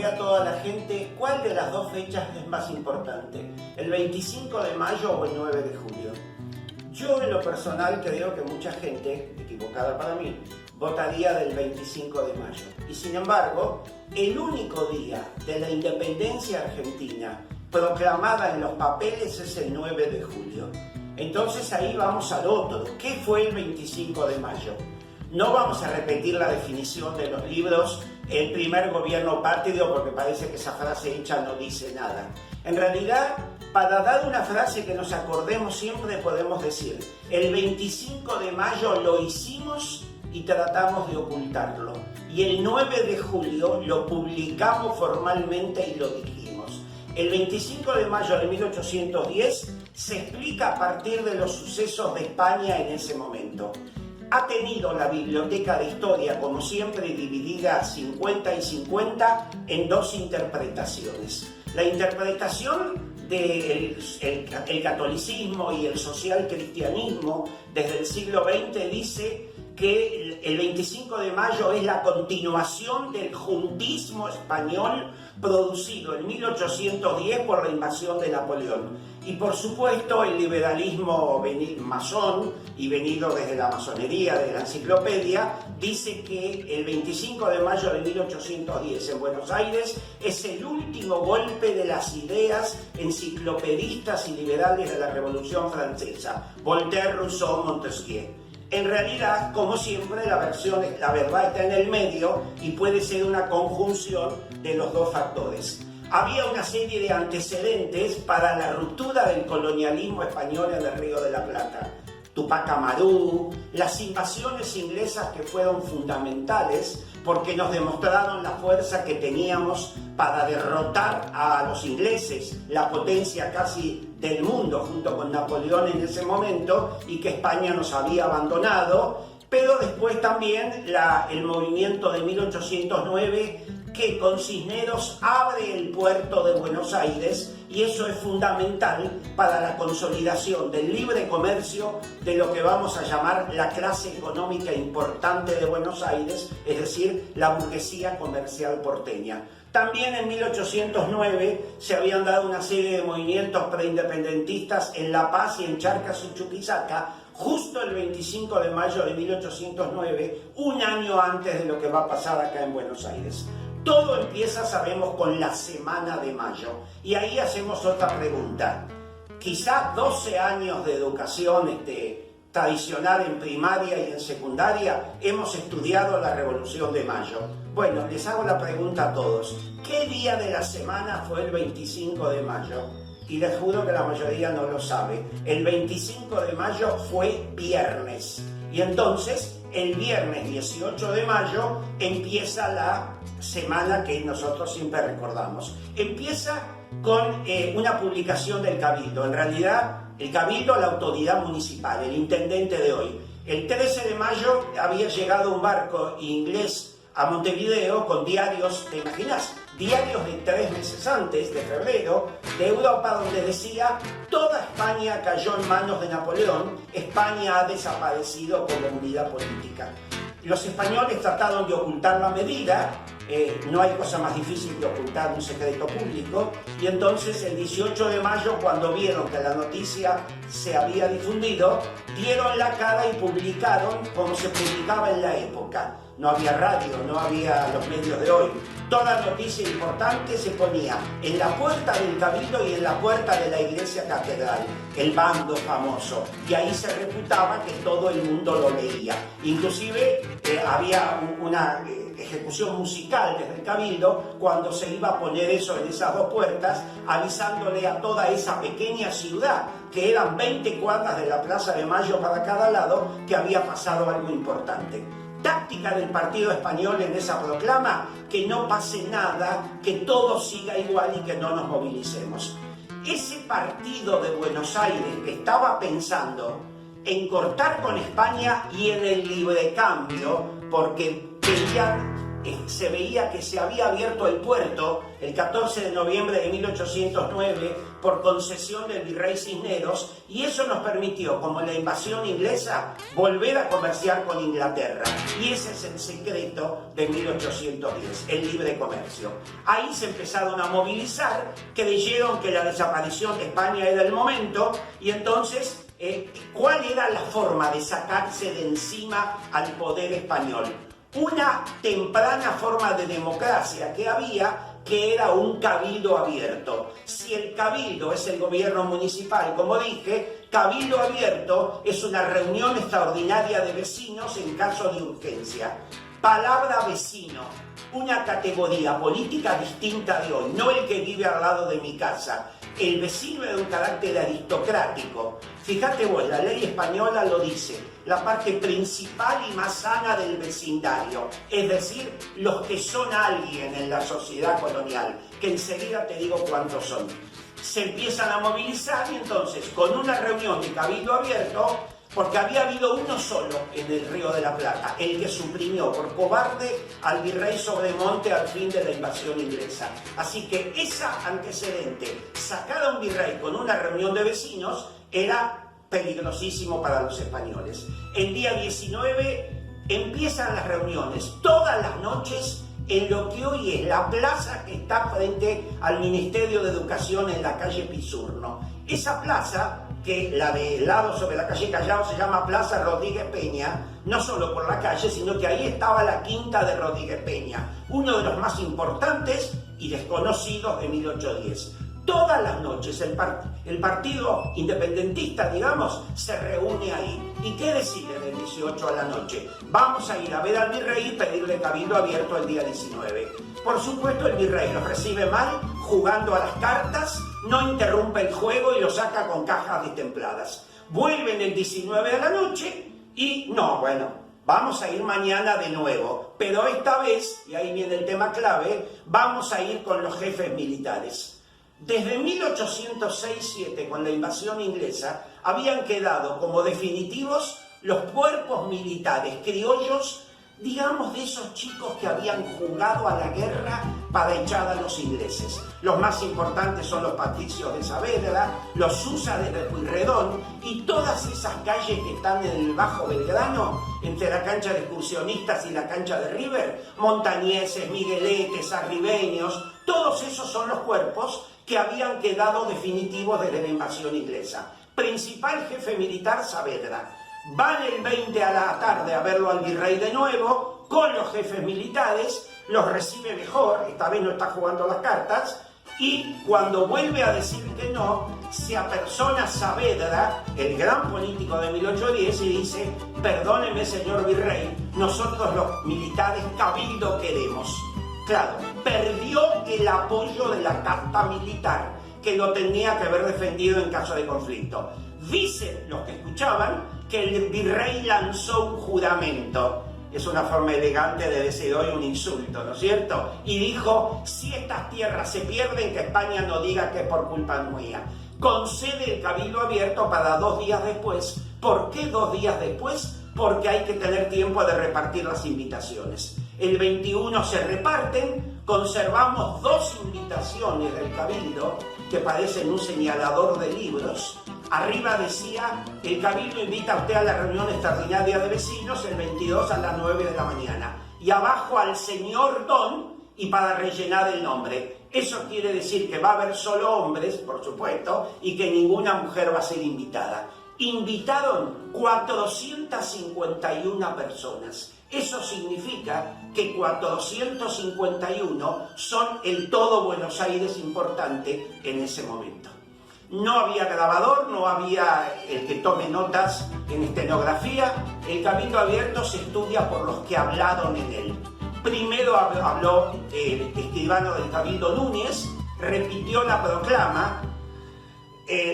a toda la gente cuál de las dos fechas es más importante, el 25 de mayo o el 9 de julio. Yo en lo personal creo que mucha gente, equivocada para mí, votaría del 25 de mayo. Y sin embargo, el único día de la independencia argentina proclamada en los papeles es el 9 de julio. Entonces ahí vamos al otro. ¿Qué fue el 25 de mayo? No vamos a repetir la definición de los libros, el primer gobierno patrio, porque parece que esa frase hecha no dice nada. En realidad, para dar una frase que nos acordemos siempre podemos decir, el 25 de mayo lo hicimos y tratamos de ocultarlo. Y el 9 de julio lo publicamos formalmente y lo dijimos. El 25 de mayo de 1810 se explica a partir de los sucesos de España en ese momento. Ha tenido la Biblioteca de Historia, como siempre, dividida 50 y 50 en dos interpretaciones. La interpretación del catolicismo y el social cristianismo desde el siglo XX dice que el 25 de mayo es la continuación del juntismo español producido en 1810 por la invasión de Napoleón. Y por supuesto el liberalismo masón y venido desde la masonería de la enciclopedia dice que el 25 de mayo de 1810 en Buenos Aires es el último golpe de las ideas enciclopedistas y liberales de la Revolución Francesa, Voltaire, Rousseau, Montesquieu. En realidad, como siempre, la verdad está en el medio y puede ser una conjunción de los dos factores. Había una serie de antecedentes para la ruptura del colonialismo español en el Río de la Plata. Tupac Amaru, las invasiones inglesas que fueron fundamentales porque nos demostraron la fuerza que teníamos para derrotar a los ingleses, la potencia casi del mundo junto con Napoleón en ese momento, y que España nos había abandonado, pero después también el movimiento de 1809 que con Cisneros abre el puerto de Buenos Aires, y eso es fundamental para la consolidación del libre comercio de lo que vamos a llamar la clase económica importante de Buenos Aires, es decir, la burguesía comercial porteña. También en 1809 se habían dado una serie de movimientos preindependentistas en La Paz y en Charcas y Chuquisaca, justo el 25 de mayo de 1809, un año antes de lo que va a pasar acá en Buenos Aires. Todo empieza, sabemos, con la Semana de Mayo. Y ahí hacemos otra pregunta. Quizás 12 años de educación tradicional en primaria y en secundaria hemos estudiado la Revolución de Mayo. Bueno, les hago la pregunta a todos. ¿Qué día de la semana fue el 25 de mayo? Y les juro que la mayoría no lo sabe. El 25 de mayo fue viernes. Y entonces, el viernes 18 de mayo empieza la semana que nosotros siempre recordamos. Empieza con una publicación del Cabildo. En realidad, el Cabildo, la autoridad municipal, el intendente de hoy. El 13 de mayo había llegado un barco inglés a Montevideo con diarios, ¿te imaginas? Diarios de 3 meses antes, de febrero, de Europa, donde decía: toda España cayó en manos de Napoleón, España ha desaparecido como unidad política. Los españoles trataron de ocultar la medida, no hay cosa más difícil que ocultar un secreto público, y entonces el 18 de mayo, cuando vieron que la noticia se había difundido, dieron la cara y publicaron como se publicaba en la época. No había radio, no había los medios de hoy. Toda noticia importante se ponía en la puerta del Cabildo y en la puerta de la iglesia catedral, el bando famoso, y ahí se reputaba que todo el mundo lo leía. Inclusive había una ejecución musical desde el Cabildo cuando se iba a poner eso en esas dos puertas, avisándole a toda esa pequeña ciudad, que eran 20 cuadras de la Plaza de Mayo para cada lado, que había pasado algo importante. Táctica del partido español en esa proclama: que no pase nada, que todo siga igual y que no nos movilicemos. Ese partido de Buenos Aires que estaba pensando en cortar con España y en el librecambio, porque querían se veía que se había abierto el puerto el 14 de noviembre de 1809 por concesión del virrey Cisneros, y eso nos permitió, como en la invasión inglesa, volver a comerciar con Inglaterra. Y ese es el secreto de 1810, el libre comercio. Ahí se empezaron a movilizar, creyeron que la desaparición de España era el momento, y entonces, ¿cuál era la forma de sacarse de encima al poder español? Una temprana forma de democracia que había, que era un cabildo abierto. Si el cabildo es el gobierno municipal, como dije, cabildo abierto es una reunión extraordinaria de vecinos en caso de urgencia. Palabra vecino, una categoría política distinta de hoy, no el que vive al lado de mi casa. El vecino era de un carácter aristocrático. Fíjate vos, la ley española lo dice, la parte principal y más sana del vecindario, es decir, los que son alguien en la sociedad colonial, que enseguida te digo cuántos son. Se empiezan a movilizar y entonces, con una reunión de cabildo abierto, porque había habido uno solo en el Río de la Plata, el que suprimió por cobarde al virrey Sobremonte al fin de la invasión inglesa. Así que esa antecedente, sacar a un virrey con una reunión de vecinos, era peligrosísimo para los españoles. El día 19 empiezan las reuniones, todas las noches, en lo que hoy es la plaza que está frente al Ministerio de Educación en la calle Pisurno. Esa plaza, que la de lado sobre la calle Callao se llama Plaza Rodríguez Peña, no solo por la calle, sino que ahí estaba la quinta de Rodríguez Peña, uno de los más importantes y desconocidos de 1810. Todas las noches el partido independentista, digamos, se reúne ahí. ¿Y qué decide del 18 a la noche? Vamos a ir a ver al virrey y pedirle cabildo abierto el día 19. Por supuesto, el virrey los recibe mal, jugando a las cartas, no interrumpe el juego y lo saca con cajas destempladas. Vuelven el 19 a la noche y no, bueno, vamos a ir mañana de nuevo, pero esta vez, y ahí viene el tema clave, vamos a ir con los jefes militares. Desde 1806-7, con la invasión inglesa, habían quedado como definitivos los cuerpos militares criollos, digamos, de esos chicos que habían jugado a la guerra para echar a los ingleses. Los más importantes son los Patricios de Saavedra, los Húsares de Pueyrredón y todas esas calles que están en el Bajo Belgrano, entre la cancha de excursionistas y la cancha de River, montañeses, migueletes, arribeños, todos esos son los cuerpos que habían quedado definitivos desde la invasión inglesa. Principal jefe militar, Saavedra. Van el 20 a la tarde a verlo al virrey de nuevo, con los jefes militares, los recibe mejor, esta vez no está jugando las cartas, y cuando vuelve a decir que no, se apersona Saavedra, el gran político de 1810, y dice: perdóneme, señor virrey, nosotros los militares cabildo queremos. Claro, perdió el apoyo de la casta militar, que lo tenía que haber defendido en caso de conflicto. Dicen los que escuchaban que el virrey lanzó un juramento. Es una forma elegante de decir hoy un insulto, ¿no es cierto? Y dijo: si estas tierras se pierden, que España no diga que es por culpa mía. Concede el cabildo abierto para 2 días después. ¿Por qué 2 días después? Porque hay que tener tiempo de repartir las invitaciones. El 21 se reparten, conservamos 2 invitaciones del cabildo que parecen un señalador de libros. Arriba decía: el cabildo invita a usted a la reunión extraordinaria de vecinos el 22 a las 9 de la mañana. Y abajo al señor Don, y para rellenar el nombre. Eso quiere decir que va a haber solo hombres, por supuesto, y que ninguna mujer va a ser invitada. Invitaron 451 personas. Eso significa que 451 son el todo Buenos Aires importante en ese momento. No había grabador, no había el que tome notas en estenografía. El cabildo abierto se estudia por los que hablaron en él. Primero habló el escribano del cabildo Núñez, repitió la proclama,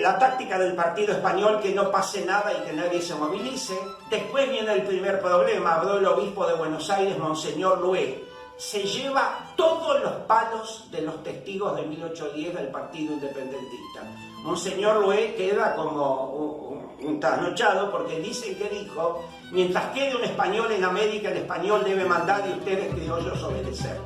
la táctica del partido español, que no pase nada y que nadie se movilice. Después viene el primer problema, habló el obispo de Buenos Aires, Monseñor Lué. Se lleva todos los palos de los testigos de 1810 del Partido Independentista. Monseñor Lué queda como un trasnochado porque dicen que dijo: mientras quede un español en América, el español debe mandar y ustedes criollos obedecer.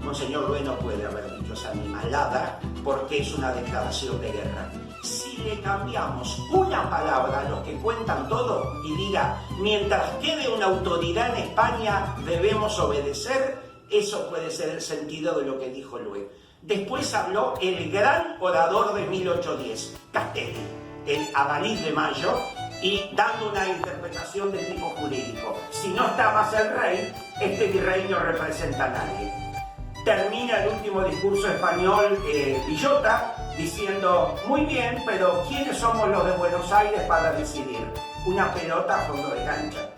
Monseñor Lué no puede haber dicho esa animalada porque es una declaración de guerra. Si le cambiamos una palabra a los que cuentan todo y diga: mientras quede una autoridad en España debemos obedecer, eso puede ser el sentido de lo que dijo Lué. Después habló el gran orador de 1810, Castelli, el Adalid de Mayo, y dando una interpretación de tipo jurídico. Si no está más el rey, este virrey no representa a nadie. Termina el último discurso español Villota diciendo: muy bien, pero ¿quiénes somos los de Buenos Aires para decidir? Una pelota a fondo de cancha.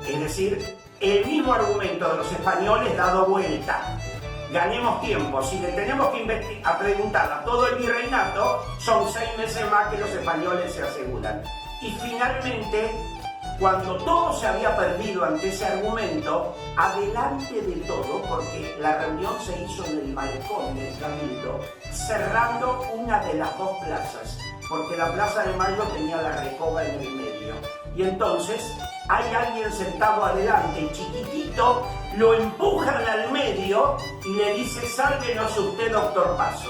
Es decir, el mismo argumento de los españoles dado vuelta. Ganemos tiempo. Si le tenemos que preguntar a todo el virreinato, son 6 meses más que los españoles se aseguran. Y finalmente, cuando todo se había perdido ante ese argumento, adelante de todo, porque la reunión se hizo en el balcón del Cabildo, cerrando una de las dos plazas, porque la Plaza de Mayo tenía la Recoba en el medio. Y entonces hay alguien sentado adelante, chiquitito, lo empujan al medio y le dice: sálvenos usted, doctor Paso.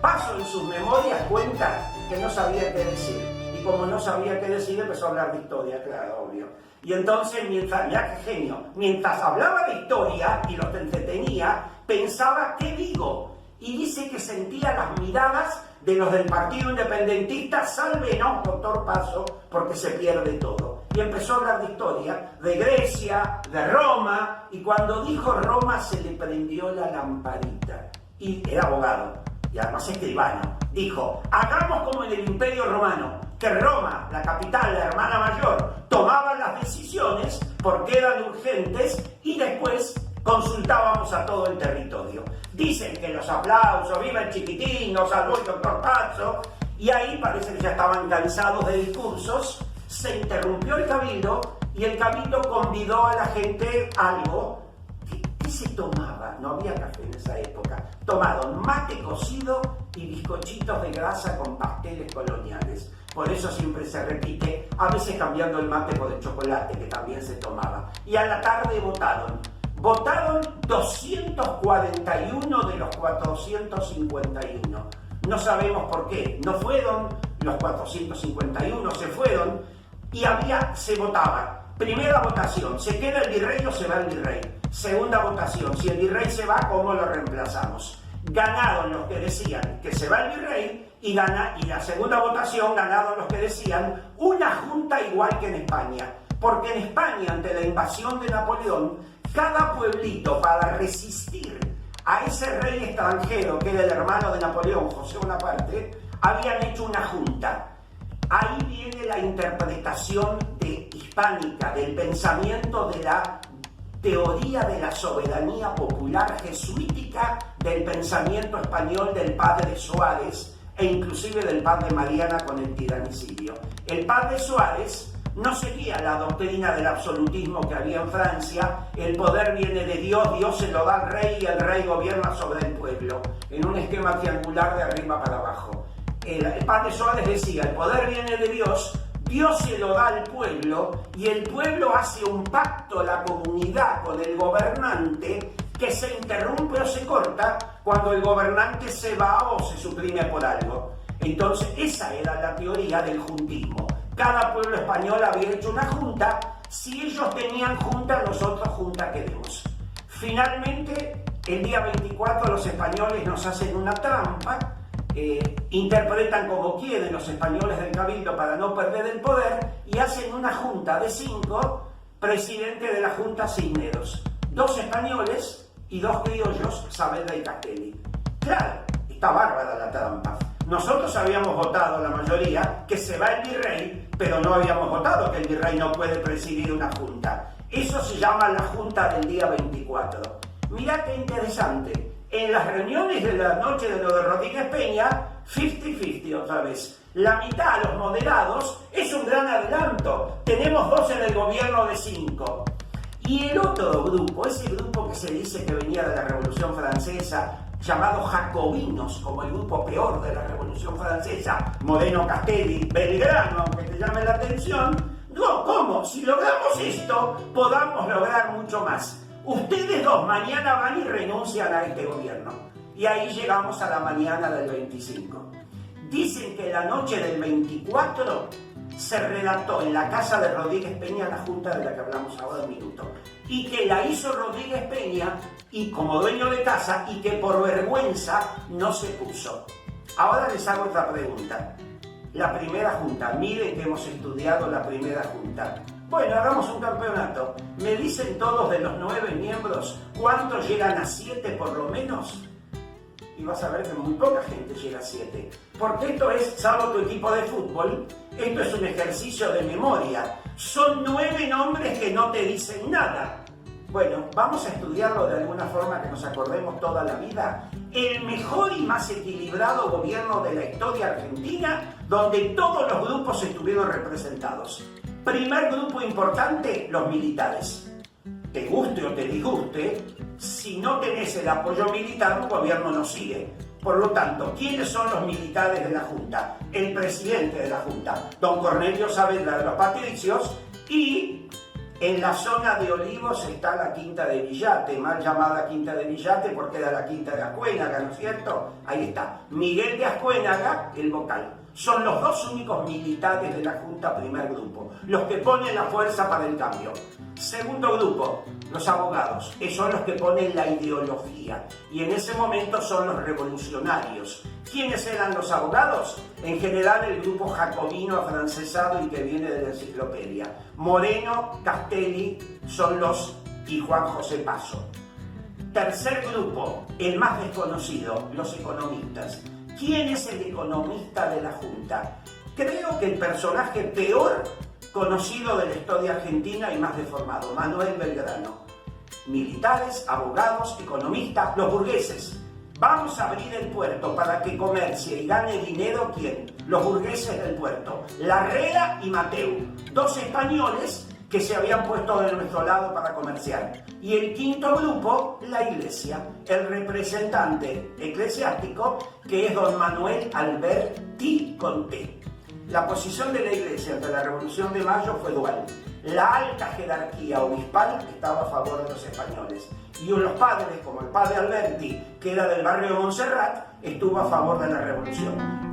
Paso en sus memorias cuenta que no sabía qué decir. Y como no sabía qué decir, empezó a hablar de historia, claro, obvio. Y entonces, mirá qué genio, mientras hablaba de historia y los entretenía, pensaba: ¿qué digo? Y dice que sentía las miradas de los del Partido Independentista: sálvenos, doctor Paso, porque se pierde todo. Y empezó a hablar de historia, de Grecia, de Roma, y cuando dijo Roma se le prendió la lamparita. Y era abogado, y además escribano. Dijo: hagamos como en el Imperio Romano, que Roma, la capital, la hermana mayor, tomaba las decisiones porque eran urgentes y después consultábamos a todo el territorio. Dicen que los aplausos, viva el chiquitín, nos salvó el doctor Paso, y ahí parece que ya estaban cansados de discursos. Se interrumpió el cabildo y el cabildo convidó a la gente algo. ¿Qué se tomaba? No había café en esa época. Tomaron mate cocido y bizcochitos de grasa con pasteles coloniales. Por eso siempre se repite, a veces cambiando el mate por el chocolate, que también se tomaba. Y a la tarde votaron. Votaron 241 de los 451. No sabemos por qué. No fueron los 451, se fueron y se votaba. Primera votación, ¿se queda el virrey o se va el virrey? Segunda votación, si el virrey se va, ¿cómo lo reemplazamos? Ganaron los que decían que se va el virrey y la segunda votación ganaron los que decían una junta igual que en España. Porque en España, ante la invasión de Napoleón, cada pueblito, para resistir a ese rey extranjero que era el hermano de Napoleón, José Bonaparte, habían hecho una junta. Ahí viene la interpretación hispánica del pensamiento de la teoría de la soberanía popular jesuítica, del pensamiento español del padre Suárez e inclusive del padre Mariana con el tiranicidio. El padre Suárez no seguía la doctrina del absolutismo que había en Francia: el poder viene de Dios, Dios se lo da al rey y el rey gobierna sobre el pueblo, en un esquema triangular de arriba para abajo. El padre Suárez decía: el poder viene de Dios, Dios se lo da al pueblo y el pueblo hace un pacto, la comunidad, con el gobernante, que se interrumpe o se corta cuando el gobernante se va o se suprime por algo. Entonces esa era la teoría del juntismo. Cada pueblo español había hecho una junta. Si ellos tenían junta, nosotros junta queremos. Finalmente, el día 24 los españoles nos hacen una trampa, interpretan como quieren los españoles del Cabildo para no perder el poder y hacen una junta de 5, presidente de la junta Cisneros, 2 españoles y 2 criollos, Saavedra y Castelli. Claro, está bárbara la trampa. Nosotros habíamos votado, la mayoría, que se va el virrey, pero no habíamos votado que el virrey no puede presidir una junta. Eso se llama la junta del día 24. Mirá qué interesante. En las reuniones de la noche de lo de Rodríguez Peña, 50-50 otra vez. La mitad, los moderados, es un gran adelanto. Tenemos 2 en el gobierno de 5. Y el otro grupo, ese grupo que se dice que venía de la Revolución Francesa, llamados jacobinos, como el grupo peor de la Revolución Francesa, Moreno, Castelli, Belgrano, aunque te llame la atención. No, ¿cómo? Si logramos esto, podamos lograr mucho más. Ustedes dos mañana van y renuncian a este gobierno. Y ahí llegamos a la mañana del 25. Dicen que la noche del 24 se redactó en la casa de Rodríguez Peña la junta de la que hablamos ahora un minuto. Y que la hizo Rodríguez Peña y como dueño de casa y que por vergüenza no se puso. Ahora les hago otra pregunta. La primera junta, miren que hemos estudiado la primera junta. Bueno, hagamos un campeonato. Me dicen todos de los 9 miembros, ¿cuántos llegan a 7 por lo menos? Y vas a ver que muy poca gente llega a 7. Porque esto es, salvo tu equipo de fútbol, esto es un ejercicio de memoria. Son 9 nombres que no te dicen nada. Bueno, vamos a estudiarlo de alguna forma que nos acordemos toda la vida. El mejor y más equilibrado gobierno de la historia argentina, donde todos los grupos estuvieron representados. Primer grupo importante, los militares. Te guste o te disguste, si no tenés el apoyo militar, un gobierno no sigue. Por lo tanto, ¿quiénes son los militares de la Junta? El presidente de la Junta, don Cornelio Saavedra de los Patricios, y en la zona de Olivos está la Quinta de Villate, mal llamada Quinta de Villate porque era la Quinta de Ascuénaga, ¿no es cierto? Ahí está, Miguel de Ascuénaga, el vocal. Son los dos únicos militares de la Junta, primer grupo, los que ponen la fuerza para el cambio. Segundo grupo, los abogados, esos son los que ponen la ideología, y en ese momento son los revolucionarios. ¿Quiénes eran los abogados? En general el grupo jacobino afrancesado y que viene de la enciclopedia. Moreno, Castelli son los y Juan José Paso. Tercer grupo, el más desconocido, los economistas. ¿Quién es el economista de la Junta? Creo que el personaje peor conocido de la historia argentina y más deformado, Manuel Belgrano. Militares, abogados, economistas, los burgueses. Vamos a abrir el puerto para que comercie y gane dinero, ¿quién? Los burgueses del puerto. Larrea y Mateu, dos españoles que se habían puesto de nuestro lado para comerciar. Y el quinto grupo, la Iglesia, el representante eclesiástico, que es don Manuel Alberti Conté. La posición de la Iglesia ante la Revolución de Mayo fue dual. La alta jerarquía obispal estaba a favor de los españoles. Y los padres, como el padre Alberti, que era del barrio de Montserrat, estuvo a favor de la revolución.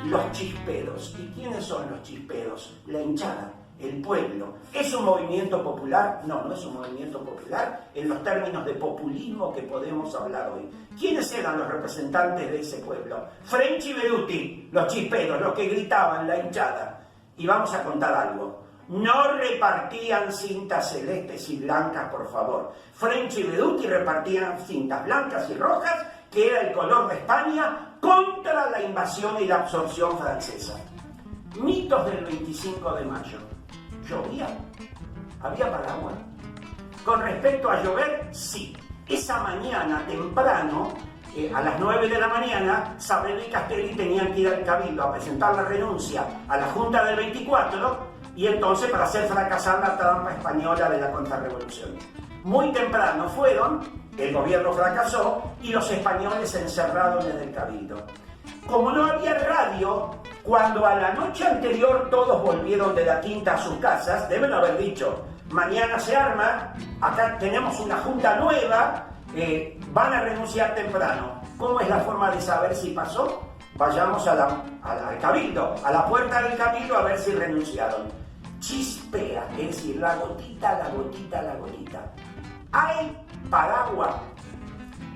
Los chisperos. ¿Y quiénes son los chisperos? La hinchada, el pueblo. ¿Es un movimiento popular? No, no es un movimiento popular en los términos de populismo que podemos hablar hoy. ¿Quiénes eran los representantes de ese pueblo? French y Beruti, los chisperos, los que gritaban, la hinchada. Y vamos a contar algo. No repartían cintas celestes y blancas, por favor. French y Beruti repartían cintas blancas y rojas, que era el color de España, contra la invasión y la absorción francesa. Mitos del 25 de mayo. ¿Llovía? ¿Había paraguas? Con respecto a llover, sí. Esa mañana, temprano, a las 9 de la mañana, Saavedra y Castelli tenían que ir al Cabildo a presentar la renuncia a la Junta del 24 y entonces para hacer fracasar la trampa española de la contrarrevolución. Muy temprano fueron, el gobierno fracasó y los españoles se encerraron en el Cabildo. Como no había radio, cuando a la noche anterior todos volvieron de la Quinta a sus casas, deben haber dicho, mañana se arma, acá tenemos una junta nueva, van a renunciar temprano. ¿Cómo es la forma de saber si pasó? Vayamos al Cabildo, a la puerta del Cabildo a ver si renunciaron. Chispea, es decir, la gotita, la gotita, la gotita. Hay paraguas.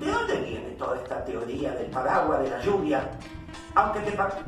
¿De dónde viene toda esta teoría del paraguas, de la lluvia? Aunque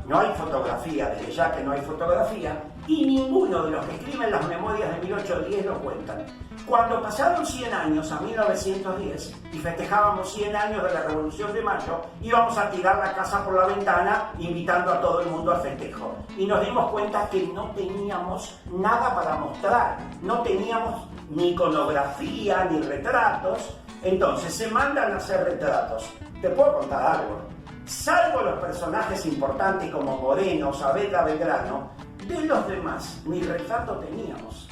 no hay fotografía, desde ya que no hay fotografía, y ninguno de los que escriben las memorias de 1810 lo cuentan. Cuando pasaron 100 años a 1910 y festejábamos 100 años de la Revolución de Mayo, íbamos a tirar la casa por la ventana invitando a todo el mundo al festejo. Y nos dimos cuenta que no teníamos nada para mostrar, no teníamos ni iconografía ni retratos. Entonces se mandan a hacer retratos. Te puedo contar algo. Salvo los personajes importantes como Moreno, Saavedra, Belgrano, de los demás ni retrato teníamos.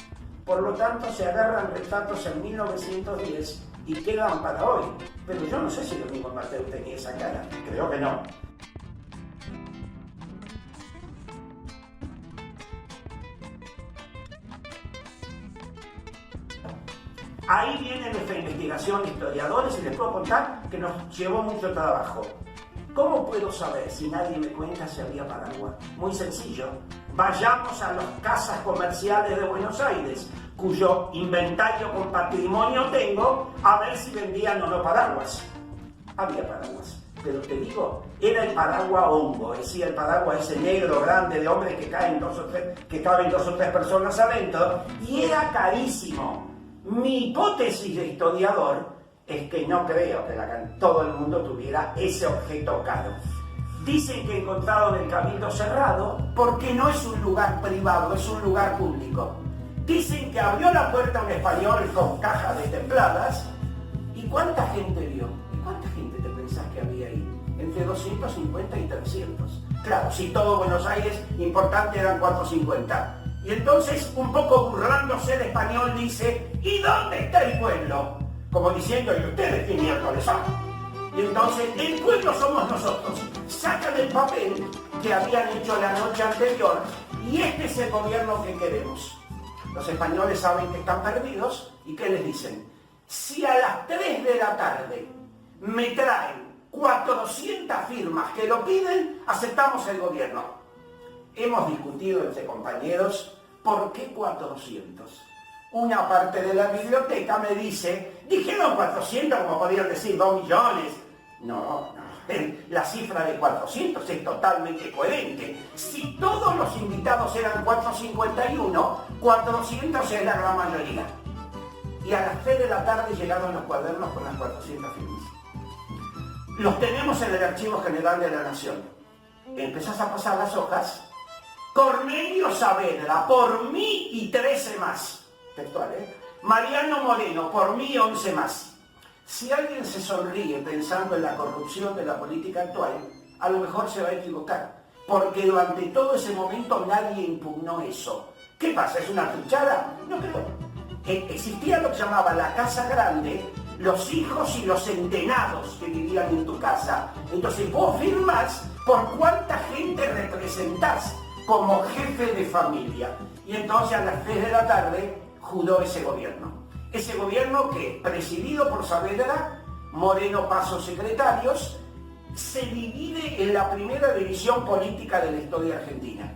Por lo tanto, se agarran retratos en 1910 y quedan para hoy. Pero yo no sé si lo mismo Mateu tenía esa cara. Creo que no. Ahí viene nuestra investigación de historiadores y les puedo contar que nos llevó mucho trabajo. ¿Cómo puedo saber si nadie me cuenta si había paraguas? Muy sencillo. Vayamos a las casas comerciales de Buenos Aires, cuyo inventario con patrimonio tengo, a ver si vendían o no paraguas. Había paraguas, pero te digo, era el paraguas hongo, es decir, el paraguas ese negro grande de hombre que caben dos o tres personas adentro, y era carísimo. Mi hipótesis de historiador es que no creo que todo el mundo tuviera ese objeto caro. Dicen que encontraron el Cabildo cerrado porque no es un lugar privado, es un lugar público. Dicen que abrió la puerta un español con cajas destempladas. ¿Y cuánta gente vio? ¿Y cuánta gente te pensás que había ahí? Entre 250 y 300. Claro, si todo Buenos Aires importante eran 450. Y entonces, un poco burlándose, el español dice, ¿y dónde está el pueblo? Como diciendo, ¿y ustedes qué miércoles son? Y entonces, el pueblo somos nosotros. Sacan el papel que habían hecho la noche anterior y este es el gobierno que queremos. Los españoles saben que están perdidos y ¿qué les dicen? Si a las 3 de la tarde me traen 400 firmas que lo piden, aceptamos el gobierno. Hemos discutido entre compañeros, ¿por qué 400? Una parte de la biblioteca me dice, dijeron 400 como podrían decir 2 millones. No, la cifra de 400 es totalmente coherente. Si todos los invitados eran 451, 400 es la gran mayoría. Y a las 3 de la tarde llegaron los cuadernos con las 400 firmas. Los tenemos en el Archivo General de la Nación. Empezás a pasar las hojas. Cornelio Saavedra, por mí y 13 más. Textual, ¿eh? Mariano Moreno, por mí 11 más. Si alguien se sonríe pensando en la corrupción de la política actual, a lo mejor se va a equivocar, porque durante todo ese momento nadie impugnó eso. ¿Qué pasa? ¿Es una truchada? No creo. Existía lo que llamaba la Casa Grande, los hijos y los centenados que vivían en tu casa. Entonces vos firmás por cuánta gente representás como jefe de familia. Y entonces a las 3 de la tarde juró ese gobierno. Ese gobierno que, presidido por Saavedra, Moreno Paso secretarios, se divide en la primera división política de la historia argentina.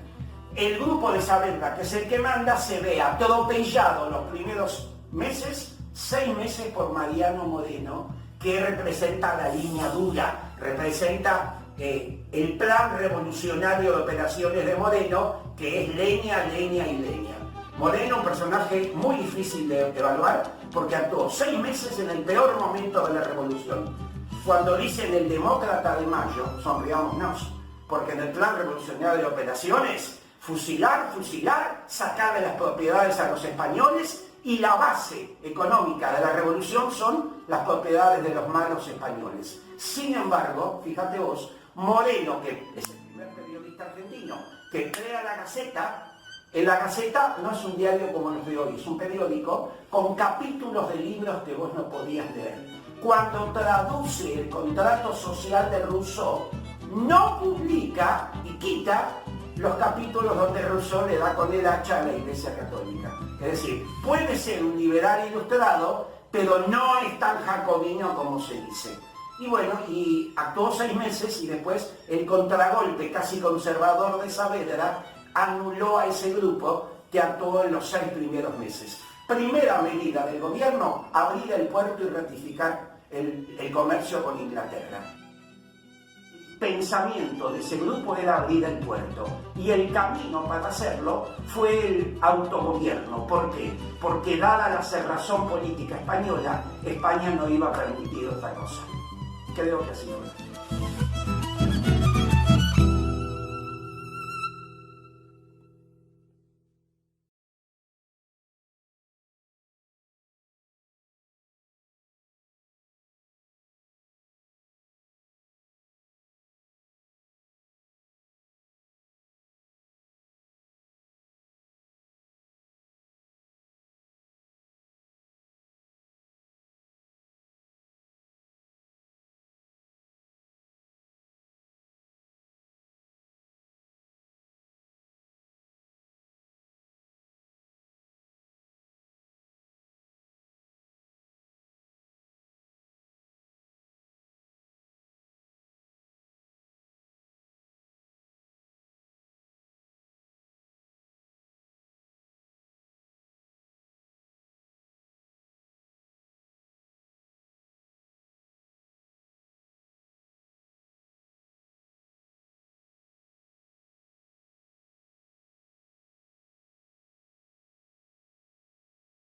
El grupo de Saavedra, que es el que manda, se ve atropellado los primeros meses, 6 meses, por Mariano Moreno, que representa la línea dura, representa el plan revolucionario de operaciones de Moreno, que es leña, leña y leña. Moreno, un personaje muy difícil de evaluar, porque actuó 6 meses en el peor momento de la revolución. Cuando dicen el demócrata de mayo, sonriámonos, porque en el plan revolucionario de operaciones, fusilar, sacarle las propiedades a los españoles, y la base económica de la revolución son las propiedades de los malos españoles. Sin embargo, fíjate vos, Moreno, que es el primer periodista argentino que crea la Gaceta, en la Gaceta no es un diario como los de hoy, es un periódico con capítulos de libros que vos no podías leer. Cuando traduce el contrato social de Rousseau, no publica y quita los capítulos donde Rousseau le da con el hacha a la Iglesia Católica. Es decir, puede ser un liberal ilustrado, pero no es tan jacobino como se dice. Y bueno, y actuó 6 meses y después el contragolpe casi conservador de Saavedra anuló a ese grupo que actuó en los 6 primeros meses. Primera medida del gobierno, abrir el puerto y ratificar el comercio con Inglaterra. El pensamiento de ese grupo era abrir el puerto y el camino para hacerlo fue el autogobierno. ¿Por qué? Porque dada la cerrazón política española, España no iba a permitir otra cosa. Creo que así fue.